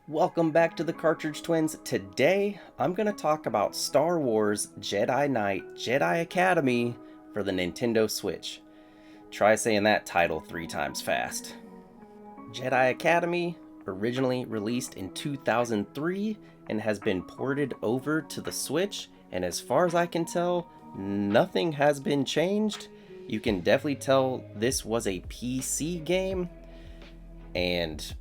Welcome back to the Cartridge Twins. Today, I'm going to talk about Star Wars Jedi Knight Jedi Academy for the Nintendo Switch. Try saying that title 3 times fast. Jedi Academy, originally released in 2003 and has been ported over to the Switch, and as far as I can tell, nothing has been changed. You can definitely tell this was a PC game, and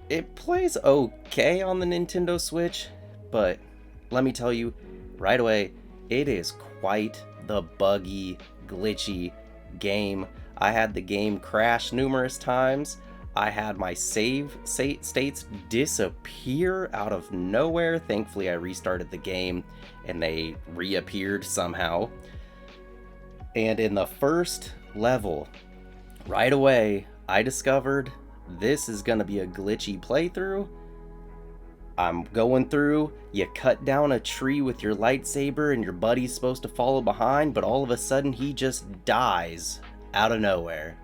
it plays okay on the Nintendo Switch, but let me tell you right away, it is quite the buggy, glitchy game. I had the game crash numerous times. I had my save states disappear out of nowhere. Thankfully, I restarted the game and they reappeared somehow. And in the first level, right away, I discovered this is going to be a glitchy playthrough. I'm going through, you cut down a tree with your lightsaber and your buddy's supposed to follow behind, but all of a sudden he just dies out of nowhere.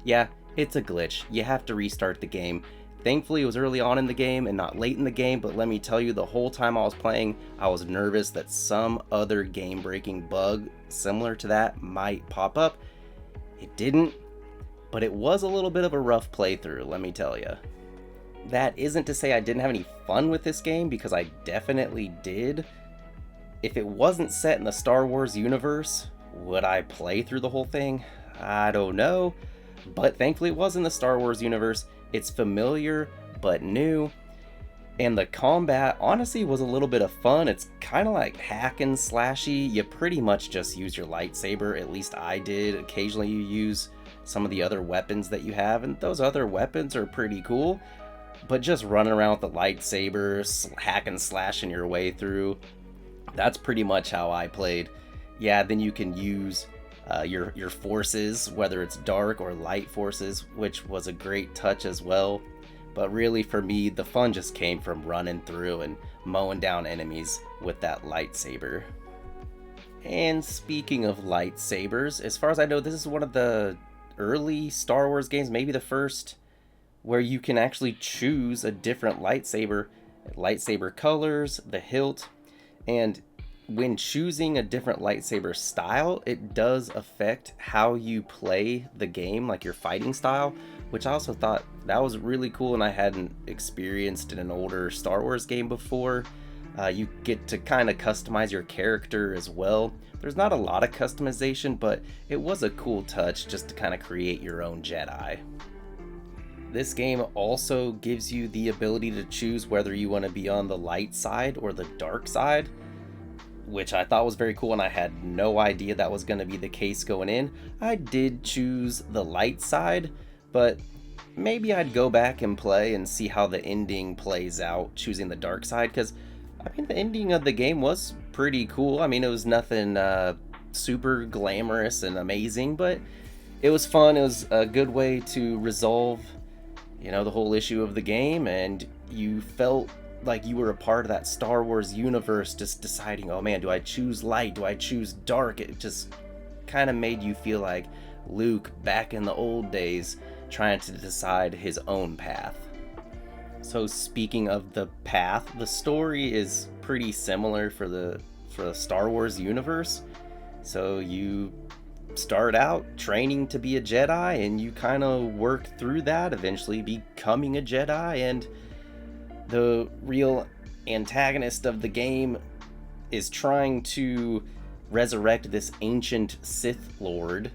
Yeah, it's a glitch. You have to restart the game. Thankfully, it was early on in the game and not late in the game, but let me tell you, the whole time I was playing, I was nervous that some other game-breaking bug similar to that might pop up. It didn't. But it was a little bit of a rough playthrough, let me tell you. That isn't to say I didn't have any fun with this game, because I definitely did. If it wasn't set in the Star Wars universe, would I play through the whole thing? I don't know. But thankfully it was in the Star Wars universe. It's familiar, but new. And the combat, honestly, was a little bit of fun. It's kind of like hack and slashy. You pretty much just use your lightsaber, at least I did. Occasionally you use some of the other weapons that you have, and those other weapons are pretty cool, but just running around with the lightsaber, hack and slashing your way through, that's pretty much how I played. Yeah, then you can use your forces, whether it's dark or light forces, which was a great touch as well. But really for me, the fun just came from running through and mowing down enemies with that lightsaber. And speaking of lightsabers, as far as I know, this is one of the early Star Wars games, maybe the first, where you can actually choose a different lightsaber colors, the hilt, and when choosing a different lightsaber style, it does affect how you play the game, like your fighting style, which I also thought that was really cool, and I hadn't experienced in an older Star Wars game before. You get to kind of customize your character as well. There's not a lot of customization, but it was a cool touch just to kind of create your own Jedi. This game also gives you the ability to choose whether you want to be on the light side or the dark side, which I thought was very cool, and I had no idea that was going to be the case going in. I did choose the light side, but maybe I'd go back and play and see how the ending plays out choosing the dark side, because I mean, the ending of the game was pretty cool. I mean, it was nothing super glamorous and amazing, but it was fun. It was a good way to resolve, the whole issue of the game, and you felt like you were a part of that Star Wars universe, just deciding, oh man, do I choose light? Do I choose dark? It just kind of made you feel like Luke back in the old days, trying to decide his own path. So speaking of the path, the story is pretty similar for the Star Wars universe. So you start out training to be a Jedi, and you kind of work through that, eventually becoming a Jedi, and the real antagonist of the game is trying to resurrect this ancient Sith Lord,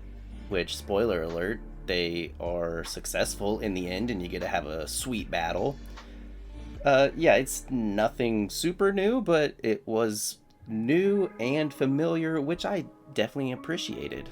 which, spoiler alert, they are successful in the end, and you get to have a sweet battle. Yeah, it's nothing super new, but it was new and familiar, which I definitely appreciated.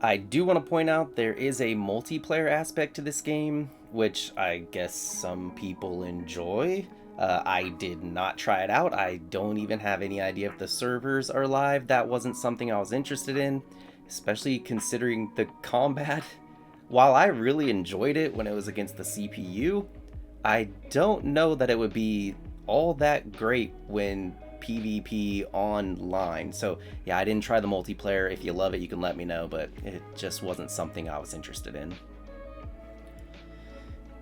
I do want to point out there is a multiplayer aspect to this game, which I guess some people enjoy. I did not try it out. I don't even have any idea if the servers are live. That wasn't something I was interested in, especially considering the combat. While I really enjoyed it when it was against the CPU, I don't know that it would be all that great when PvP online. So yeah, I didn't try the multiplayer. If you love it, you can let me know, but it just wasn't something I was interested in.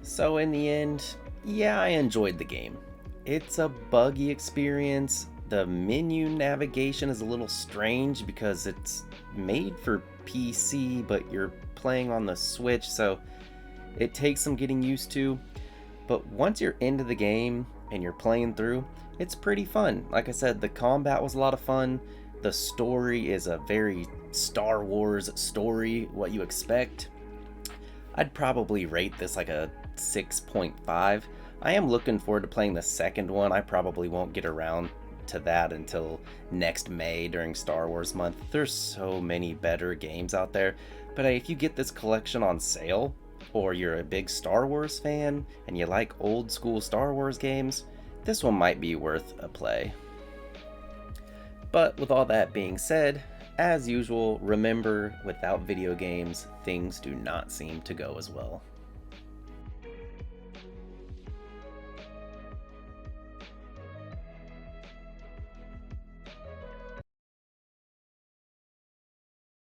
So in the end, Yeah, I enjoyed the game. It's a buggy experience. The menu navigation is a little strange because it's made for PC, but you're playing on the Switch, so it takes some getting used to. But once you're into the game and you're playing through, it's pretty fun. Like I said, the combat was a lot of fun. The story is a very Star Wars story, what you expect. I'd probably rate this like a 6.5. I am looking forward to playing the second one. I probably won't get around to that until next May during Star Wars month. There's so many better games out there. But hey, if you get this collection on sale, or you're a big Star Wars fan and you like old school Star Wars games, this one might be worth a play. But with all that being said, as usual, remember, without video games, things do not seem to go as well.